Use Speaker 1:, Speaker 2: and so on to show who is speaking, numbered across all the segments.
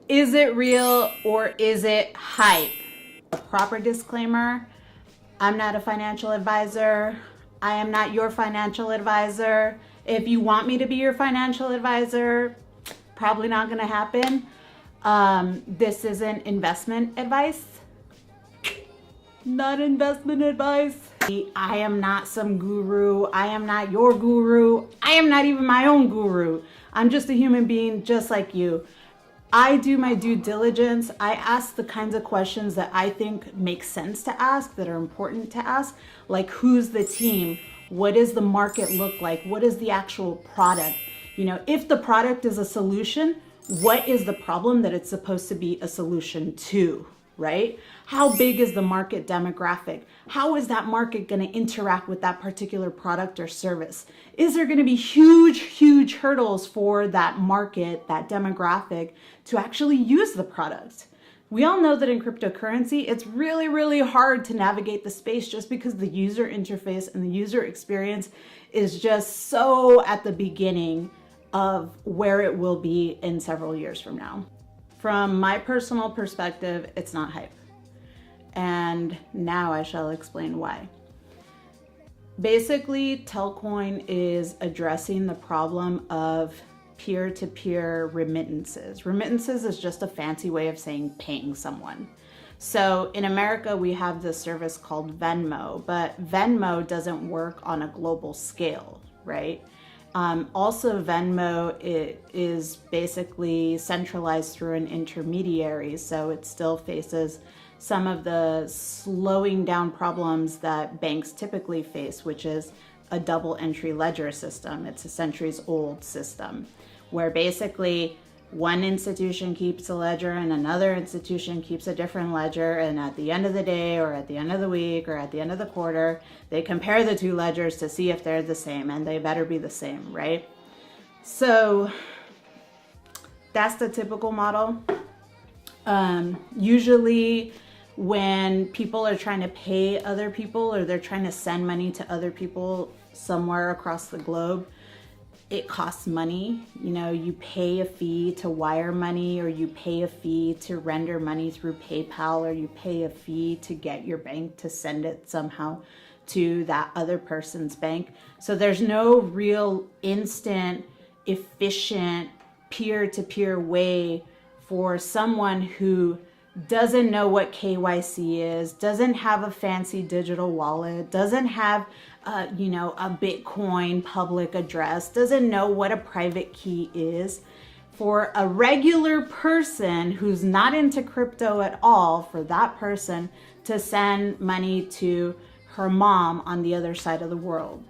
Speaker 1: Is it real or is it hype? A proper disclaimer, I'm not a financial advisor. I am not your financial advisor. If you want me to be your financial advisor, probably not going to happen. This isn't investment advice. Not investment advice. I am not some guru. I am not your guru. I am not even my own guru. I'm just a human being just like you. I do my due diligence. I ask the kinds of questions that I think make sense to ask, that are important to ask, like who's the team? What does the market look like? What is the actual product? You know, if the product is a solution, what is the problem that it's supposed to be a solution to, right? How big is the market demographic? How is that market going to interact with that particular product or service? Is there going to be huge hurdles for that market, that demographic, to actually use the product? We all know that in cryptocurrency, it's really hard to navigate the space just because the user interface and the user experience is just so at the beginning of where it will be in several years from now. From my personal perspective, it's not hype. And now I shall explain why. Basically, Telcoin is addressing the problem of peer-to-peer remittances. Remittances is just a fancy way of saying paying someone. So in America, we have this service called Venmo, but Venmo doesn't work on a global scale, right? Also, Venmo is basically centralized through an intermediary, so it still faces some of the slowing down problems that banks typically face, which is a double entry ledger system. It's a centuries old system where basically one institution keeps a ledger and another institution keeps a different ledger, and at the end of the day or at the end of the week or at the end of the quarter, they compare the two ledgers to see if they're the same, and they better be the same, right? So that's the typical model. Usually when people are trying to pay other people or they're trying to send money to other people somewhere across the globe, it costs money. You know, you pay a fee to wire money, or you pay a fee to render money through PayPal, or you pay a fee to get your bank to send it somehow to that other person's bank. So there's no real instant, efficient, peer-to-peer way for someone who doesn't know what KYC is, doesn't have a fancy digital wallet, doesn't have a Bitcoin public address, doesn't know what a private key is. For a regular person who's not into crypto at all, for that person to send money to her mom on the other side of the world,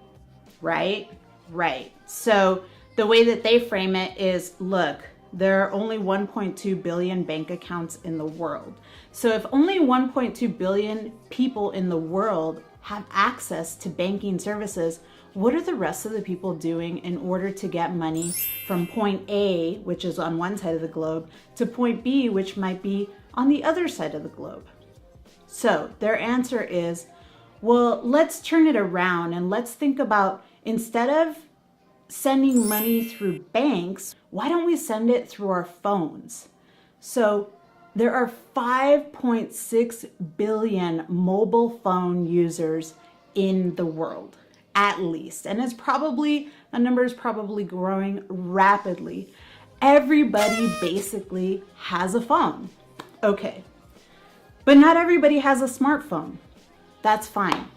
Speaker 1: right? Right. So the way that they frame it is, look, there are only 1.2 billion bank accounts in the world. So if only 1.2 billion people in the world have access to banking services, what are the rest of the people doing in order to get money from point A, which is on one side of the globe, to point B, which might be on the other side of the globe? So their answer is, well, let's turn it around and let's think about, instead of sending money through banks, why don't we send it through our phones? So there are 5.6 billion mobile phone users in the world, at least. And the number is probably growing rapidly. Everybody basically has a phone. Okay, but not everybody has a smartphone. That's fine.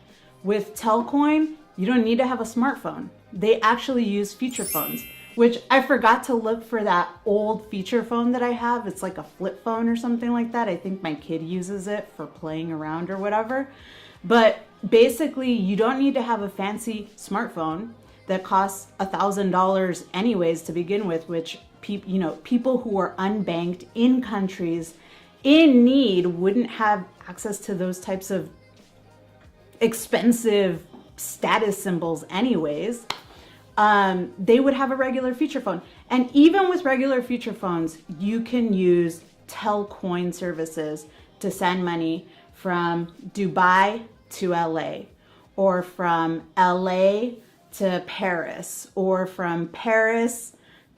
Speaker 1: With Telcoin, you don't need to have a smartphone. They actually use feature phones, which I forgot to look for that old feature phone that I have. It's like a flip phone or something like that. I think my kid uses it for playing around or whatever. But basically, you don't need to have a fancy smartphone that costs $1,000 anyways to begin with, which people who are unbanked in countries in need wouldn't have access to those types of expensive status symbols anyways. They would have a regular feature phone. And even with regular feature phones, you can use Telcoin services to send money from Dubai to LA, or from LA to Paris, or from Paris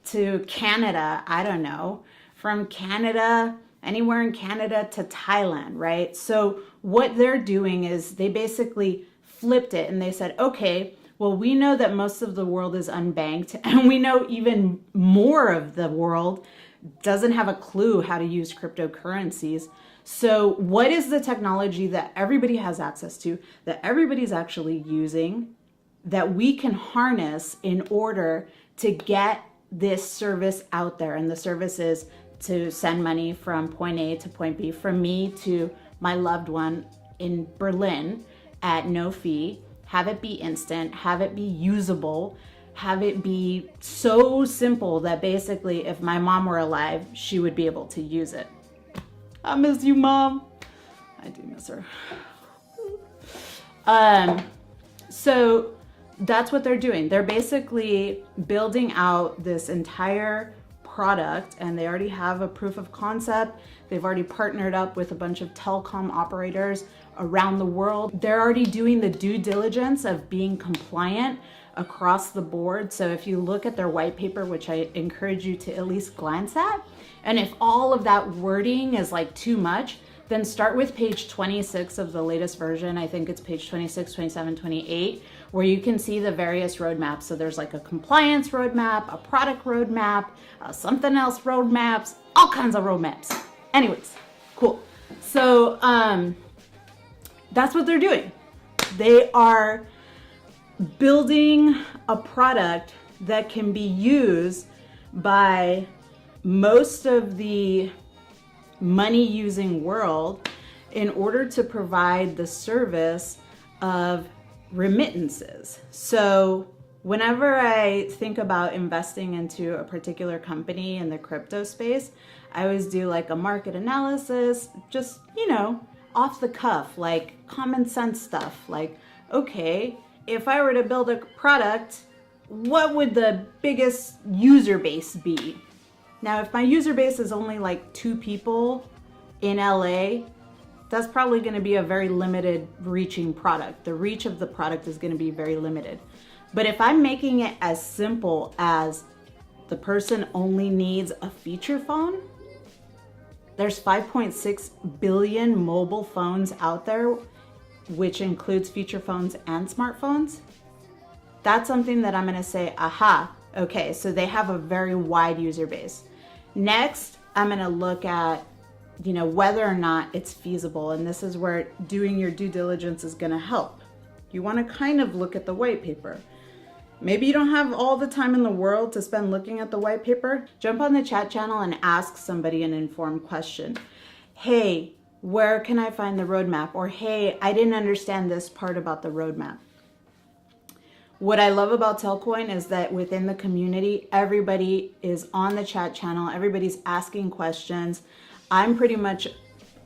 Speaker 1: to Canada, I don't know, from Canada, anywhere in Canada to Thailand, right? So what they're doing is they basically flipped it and they said, okay, well, we know that most of the world is unbanked, and we know even more of the world doesn't have a clue how to use cryptocurrencies. So what is the technology that everybody has access to, that everybody's actually using, that we can harness in order to get this service out there? And the service is to send money from point A to point B, from me to my loved one in Berlin at no fee, have it be instant, have it be usable, have it be so simple that basically if my mom were alive, she would be able to use it. I miss you, Mom. I do miss her. So that's what they're doing. They're basically building out this entire product, and they already have a proof of concept. They've already partnered up with a bunch of telecom operators around the world. They're already doing the due diligence of being compliant across the board. So if you look at their white paper, which I encourage you to at least glance at, and if all of that wording is like too much, then start with page 26 of the latest version. I think it's page 26, 27, 28, where you can see the various roadmaps. So there's like a compliance roadmap, a product roadmap, something else roadmaps, all kinds of roadmaps. Anyways, cool. So that's what they're doing. They are building a product that can be used by most of the money using world in order to provide the service of remittances. So whenever I think about investing into a particular company in the crypto space, I always do like a market analysis, just, off the cuff, like common sense stuff. Like, okay, if I were to build a product, what would the biggest user base be? Now, if my user base is only like 2 people in LA, that's probably going to be a very limited reaching product. The reach of the product is going to be very limited. But if I'm making it as simple as the person only needs a feature phone, there's 5.6 billion mobile phones out there, which includes feature phones and smartphones. That's something that I'm going to say, aha, okay, so they have a very wide user base. Next, I'm going to look at, whether or not it's feasible. And this is where doing your due diligence is going to help. You want to kind of look at the white paper. Maybe you don't have all the time in the world to spend looking at the white paper. Jump on the chat channel and ask somebody an informed question. Hey, where can I find the roadmap? Or hey, I didn't understand this part about the roadmap. What I love about Telcoin is that within the community, everybody is on the chat channel. Everybody's asking questions. I'm pretty much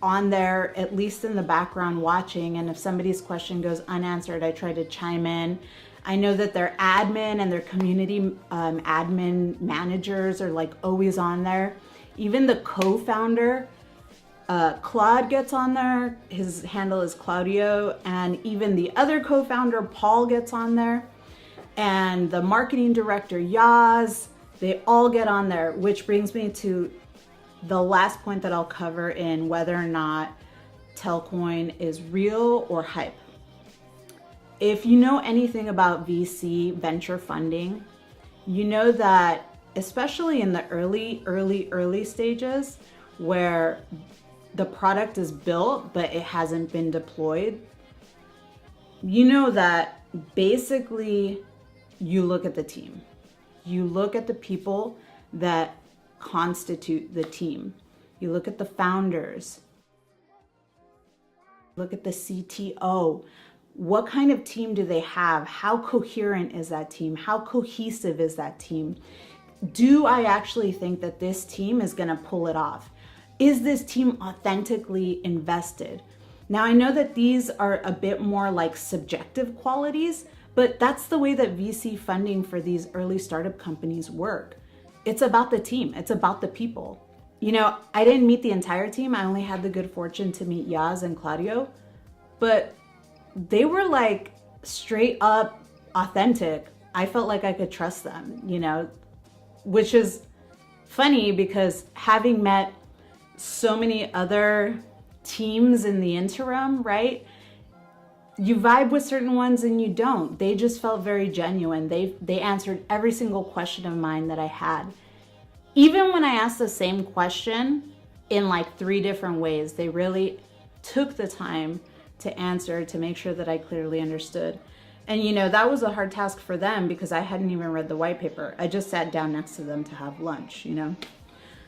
Speaker 1: on there, at least in the background watching. And if somebody's question goes unanswered, I try to chime in. I know that their admin and their community admin managers are like always on there. Even the co-founder, Claude, gets on there. His handle is Claudio. And even the other co-founder, Paul, gets on there. And the marketing director, Yaz, they all get on there, which brings me to the last point that I'll cover in whether or not Telcoin is real or hype. If you know anything about VC venture funding, you know that especially in the early stages where the product is built but it hasn't been deployed, you know that basically you look at the team. You look at the people that constitute the team. You look at the founders. Look at the CTO. What kind of team do they have? How coherent is that team? How cohesive is that team? Do I actually think that this team is going to pull it off? Is this team authentically invested? Now, I know that these are a bit more like subjective qualities, but that's the way that VC funding for these early startup companies work. It's about the team. It's about the people. I didn't meet the entire team. I only had the good fortune to meet Yaz and Claudio, but they were like straight up authentic. I felt like I could trust them, which is funny because having met so many other teams in the interim, right? You vibe with certain ones and you don't. They just felt very genuine. They answered every single question of mine that I had. Even when I asked the same question in like 3 different ways, they really took the time to answer to make sure that I clearly understood. And you know, that was a hard task for them because I hadn't even read the white paper. I just sat down next to them to have lunch, you know?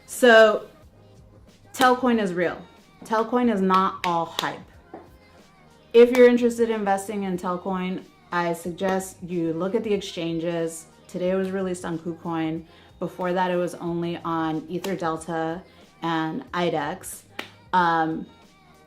Speaker 1: So Telcoin is real. Telcoin is not all hype. If you're interested in investing in Telcoin, I suggest you look at the exchanges. Today it was released on KuCoin. Before that, it was only on EtherDelta and IDEX.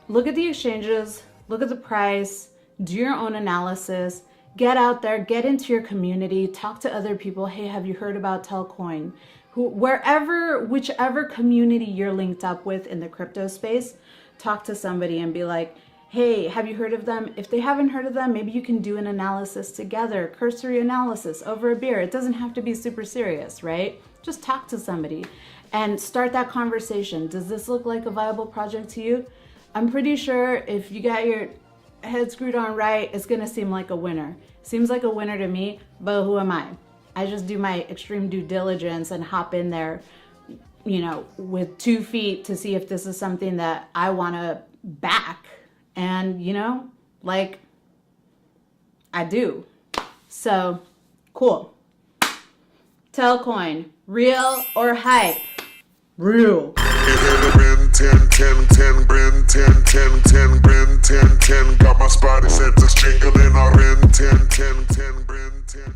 Speaker 1: Look at the exchanges, look at the price, do your own analysis, get out there, get into your community, talk to other people. Hey, have you heard about Telcoin? Whichever community you're linked up with in the crypto space, talk to somebody and be like, hey, have you heard of them? If they haven't heard of them, maybe you can do an analysis together, cursory analysis over a beer. It doesn't have to be super serious, right? Just talk to somebody and start that conversation. Does this look like a viable project to you? I'm pretty sure if you got your head screwed on right, it's gonna seem like a winner. Seems like a winner to me, but who am I? I just do my extreme due diligence and hop in there, you know, with 2 feet to see if this is something that I wanna back. And, you know, like, I do. So, cool. Telcoin, real or hype? Real.
Speaker 2: 10, 10, 10, 10, 10, 10, 10, 10, 10, got my spotty senses jingling our in 10, 10, 10, 10.